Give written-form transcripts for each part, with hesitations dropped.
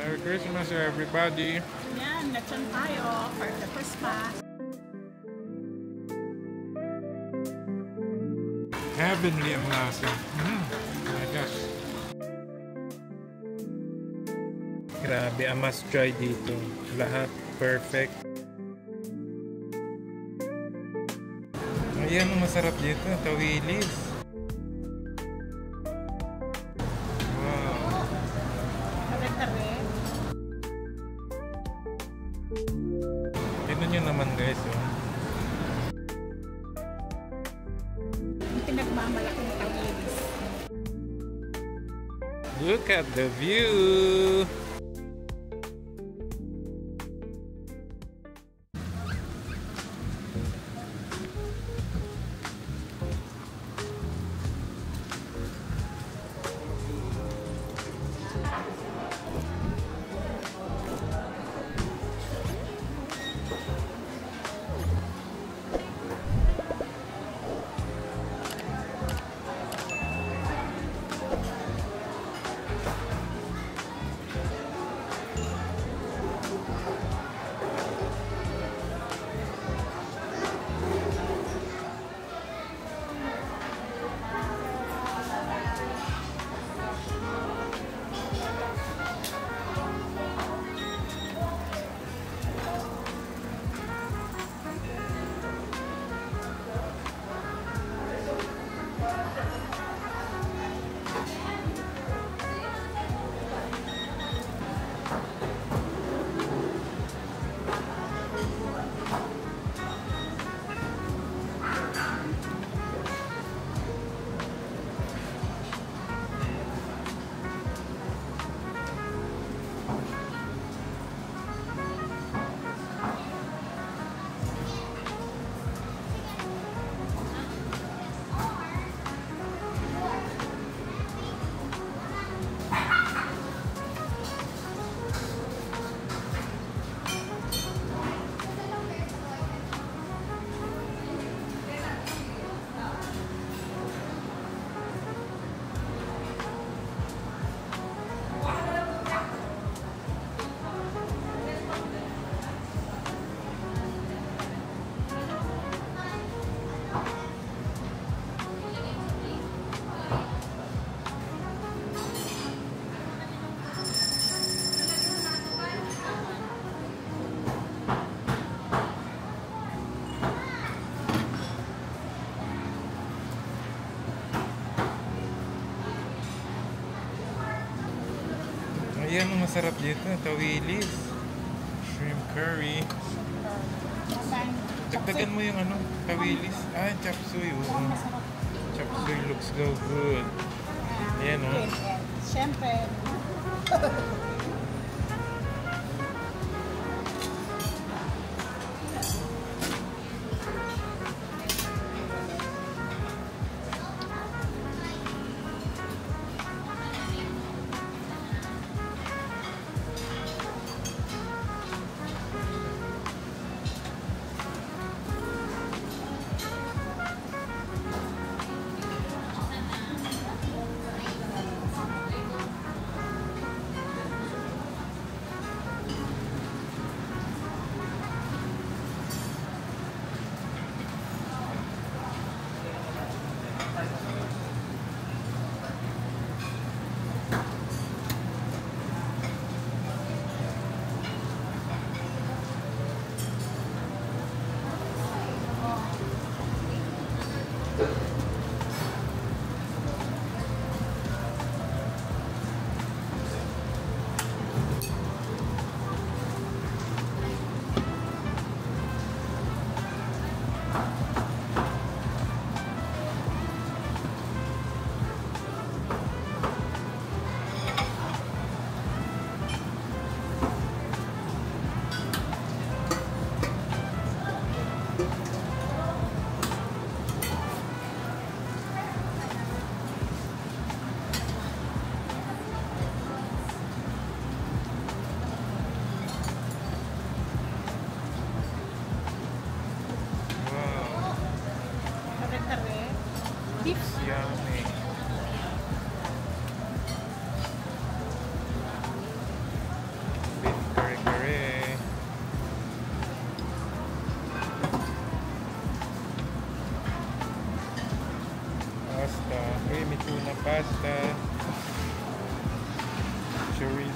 Merry Christmas everybody! Yan, lechon tayo for the Christmas. Heavenly ang lasa. My gosh. Grabe, a must try dito. Lahat perfect. Ayan ang masarap dito, tawilis. Wow. Tignan nyo naman guys. Pinagmamalaking tawilis. Look at the view! Ayan ang masarap dito, tawilis. Shrimp curry. Dagdagan mo yung ano, tawilis. Ah, chop suey. Chop suey looks so good. Ayan o. Siyempre.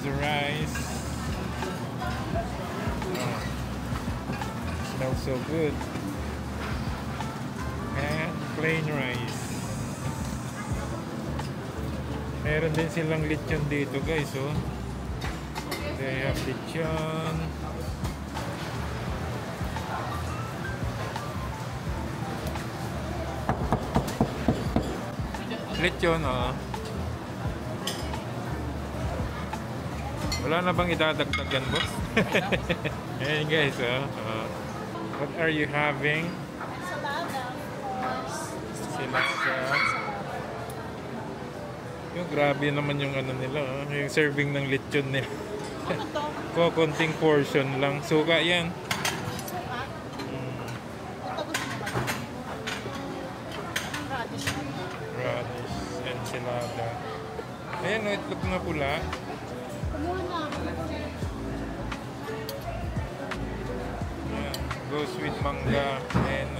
the rice. Oh, smells so good. And plain rice. Meron din silang lechon dito guys, oh. They have lechon. Lechon, oh. Wala na bang idadagdagan, boss? Ayan guys, oh. What are you having? Ensalada, of course. Ensalada. Yung grabe naman yung ano nila, oh. Yung serving ng lechon nila. Ano to? Konting portion lang. Suka yan. Suka? Ito gusto mo ba? Anong radish? Radish, enchilada. Ayan, oh, itlog na pula. Kumuha na. Ayan, goes with mangga and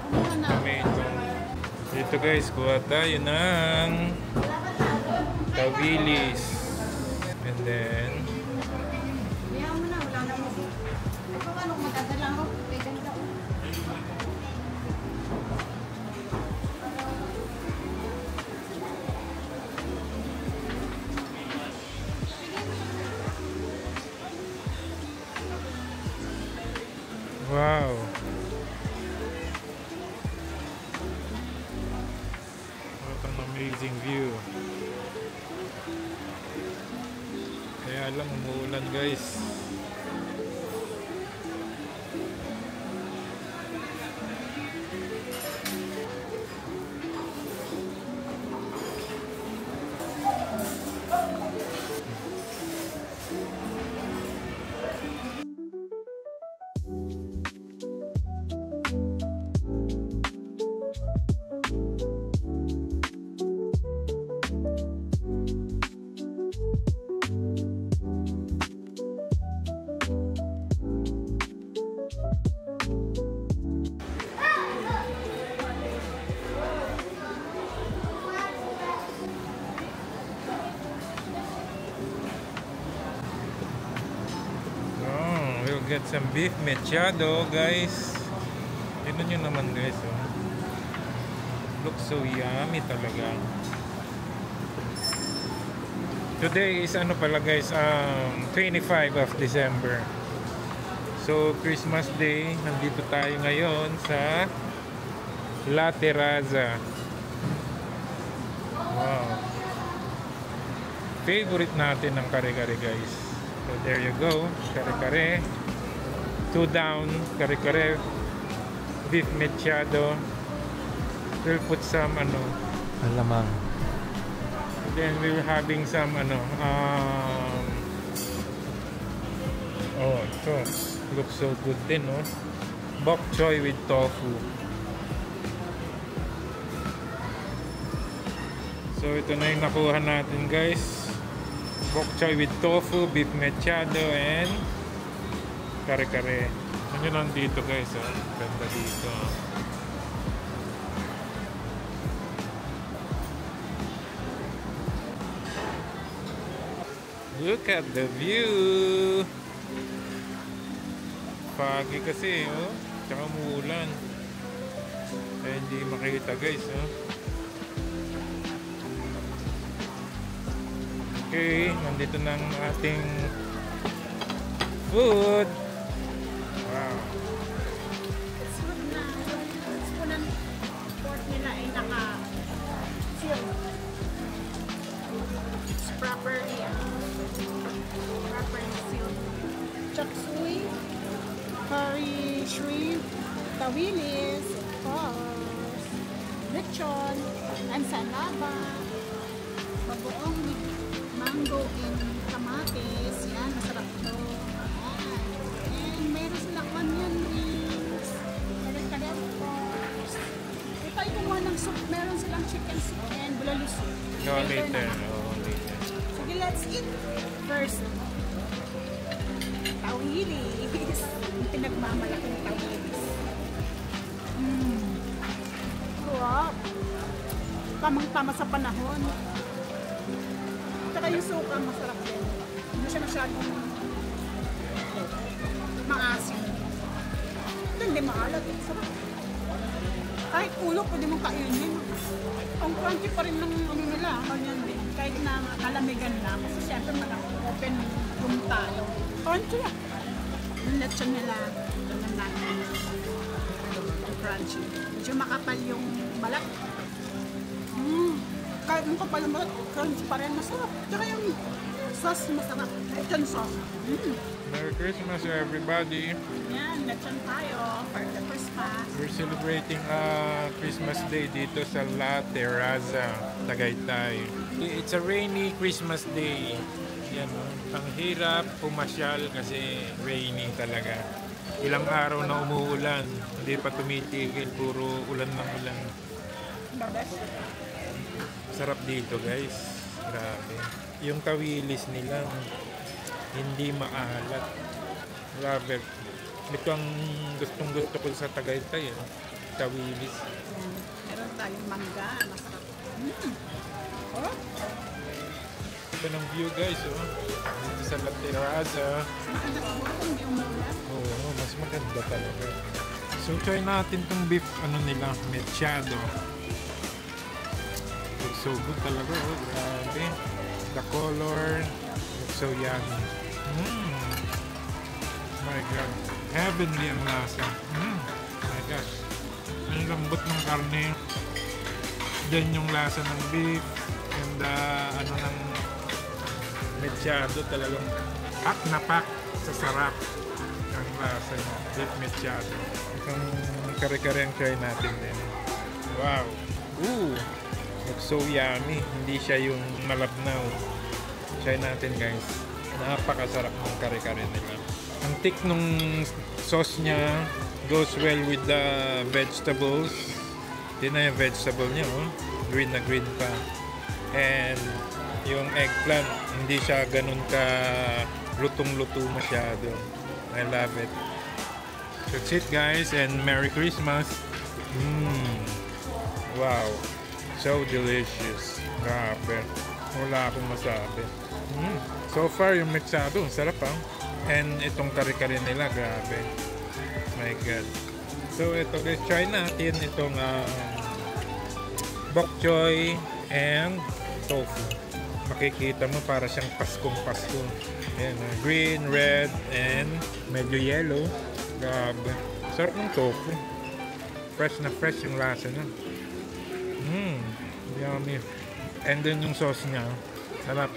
Kumuha na. tomato. Dito guys, kuha tayo ng tawilis. And then, Kaya mo na, wala na mo. Ito ano, magdadala ako. Pwede na ako. wow! What an amazing view. Kaya lang umuulan guys. We'll get some beef mechado guys. Tignan nyo naman guys, oh. Looks so yummy talaga. Today is ano pala guys, 25 of December. So Christmas Day, nandito tayo ngayon sa La Terraza. Wow. Favorite natin ng kare-kare guys. So there you go, kare-kare. 2 down, kare-kare, beef mechado. We'll put some ano, Alamang. then we're having some ano, oh, ito looks so good din, no? Bok choy with tofu. So ito na yung nakuha natin guys. Bok choy with tofu, beef mechado, and kare-kare. Ano yun nandito guys, oh. Ganda dito. Look at the view! Foggy kasi, oh. Tsaka umuulan. Kaya hindi makita guys, oh. Okay, nandito na ang ating food. Wow. It's good na. Yung spoon ng pork nila ay naka-seal. It's properly sealed. Chop suey, curry shrimp, tawilis, of course, lechon, ensalada, bagoong mango and kamatis. Yan, masarap to. And meron silang onion rings. Kare-kare, of course. Ito ay kumuha ng soup. Meron silang chicken soup and bulalo soup. No, later. Oh, later. Sige, let's eat. First, tawilis. Yung pinagmamalaking tawilis. Sarap. Tamang-tama sa panahon. Tsaka Saka yung suka, masarap din. Hindi siya masyadong maasim. Ito hindi maalat. Sarap. Kahit ulo, pwede mong kainin. Ang crunchy pa rin ng ano nila, ganyan din. Kahit na kalamigan lang. Kasi syempre open room tayo. Crunchy lang. Yung lechon nila, ganyan natin. Ang crunchy. Medyo makapal yung balat. Kahit yung kapal yung balat, crunchy pa rin. Masarap. Tsaka yung sauce masarap. Lechon sauce. Merry Christmas everybody! Yan, lechon tayo for the Christmas. We're celebrating Christmas Day dito sa La Terraza, Tagaytay. It's a rainy Christmas Day. Yan, ang hirap pumasyal kasi rainy talaga. Ilang araw na umuulan, hindi pa tumitigil, puro ulan ng ulan. Sarap dito guys, grabe. Yung tawilis nila, hindi maalat. Grabe. Ito ang gustong gusto ko sa Tagaytay. Tawilis. Meron tayong mangga. Masarap. Oh. Ito ng view guys. Oh. Dito sa La Terraza. Maganda siguro kung hindi umulan. Oo, mas maganda talaga. So try natin tong beef nila, mechado. Looks so good talaga. Oh. Grabe. The color looks so yummy. My God. Heavenly ang lasa. My gosh. Ang lambot ng karne. Then yung lasa ng beef. And ng mechado talagang pack na pack sa sarap. Ang lasa ng beef mechado. Itong kare-kare ang try natin din. Wow. Ooh. Looks so yummy. Hindi siya yung malabnaw. Try natin guys. Napakasarap ng kare-kare nila. Ang thick nung sauce niya goes well with the vegetables. Yun na yung vegetable niya, oh. Green na green pa. And yung eggplant, hindi siya ganun ka lutong-luto masyado. I love it. So that's it guys, and Merry Christmas. Wow. So delicious. Grabe. Wala akong masabi. So far yung mechado, sarap ah. And itong kare-kare nila, grabe. My God. So ito guys, try natin itong bok choy and tofu. Makikita mo para siyang Paskong Pasko. Ayan, green, red, and medyo yellow. Grabe. Sarap ng tofu. Fresh na fresh yung lasa niya. Yummy. And then yung sauce niya, sarap.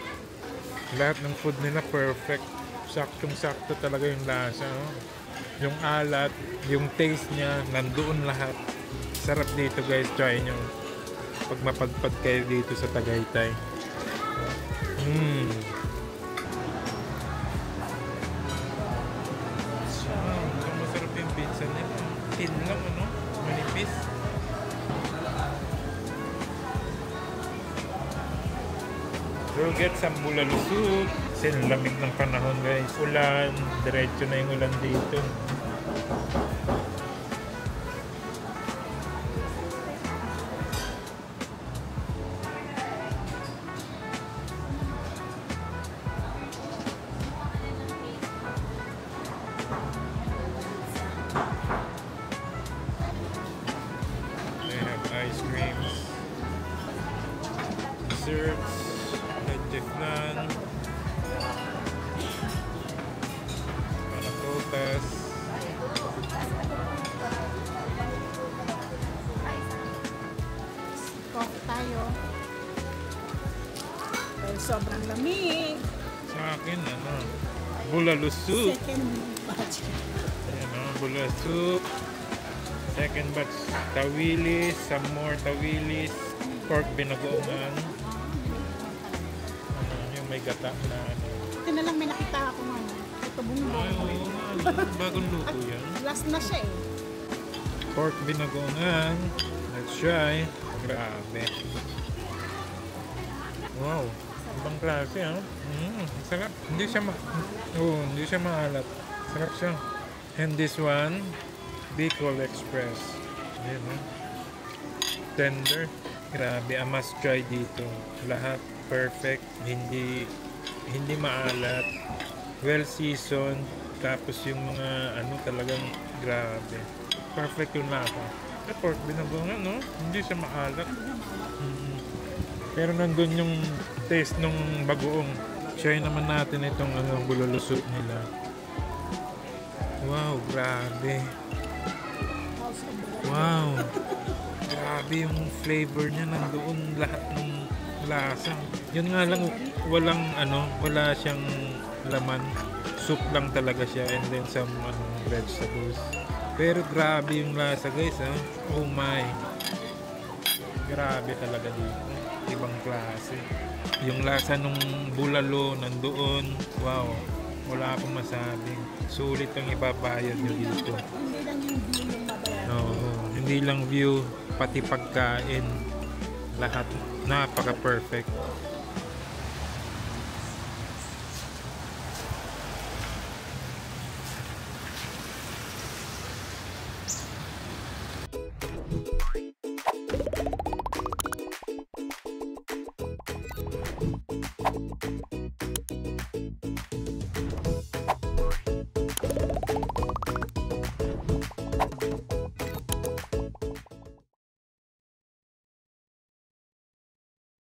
Lahat ng food nila perfect. Saktong-sakto talaga yung lasa. Oh. Yung alat, yung taste niya, nandoon lahat. Sarap dito guys, try nyo. Pag mapagpad kayo dito sa Tagaytay. Masarap yung pizza nila. Thin lang, ano? Manipis. We'll get some bulalo soup. Kasi lamig ng panahon guys. Ulan. Diretso na yung ulan dito. They have ice creams. Desserts. Flan, panacotas, Coffee tayo. Dahil sobrang lamig. sa akin bulalo soup. Second batch. Ayan, bulalo soup. Second batch, tawilis, some more tawilis, pork binagoongan. May gata na Ito na lang may nakita ako ito bumbong. Bagong luto yan. Last na siya eh. Pork binagoongan. Let's try. Grabe. Wow. Ibang klase ha. Sarap. Hindi siya maalat. Sarap siya. And this one, Bicol Express. Ayan, tender. Grabe. A must try dito. Lahat. perfect, hindi maalat, well seasoned, tapos yung mga ano talagang grabe. Perfect yung lasa. Sa pork binagongan, no? Hindi siya maalat. Mm. Pero nandun yung taste nung bagoong. Try naman natin itong bululusot nila. Wow, grabe. Wow. Grabe yung flavor niya, nandoon lahat ng lasa. Yun nga lang, wala siyang laman. Soup lang talaga siya and then some vegetables. Pero grabe yung lasa, guys, ha? Oh my. Grabe talaga dito. Ibang klase. Yung lasa nung bulalo nandoon. Wow. Wala akong masabi. Sulit ang ibabayad nyo dito. Hindi lang yung view yung babayaran. Oo. Hindi lang view, pati pagkain. Lahat. Napaka-perfect.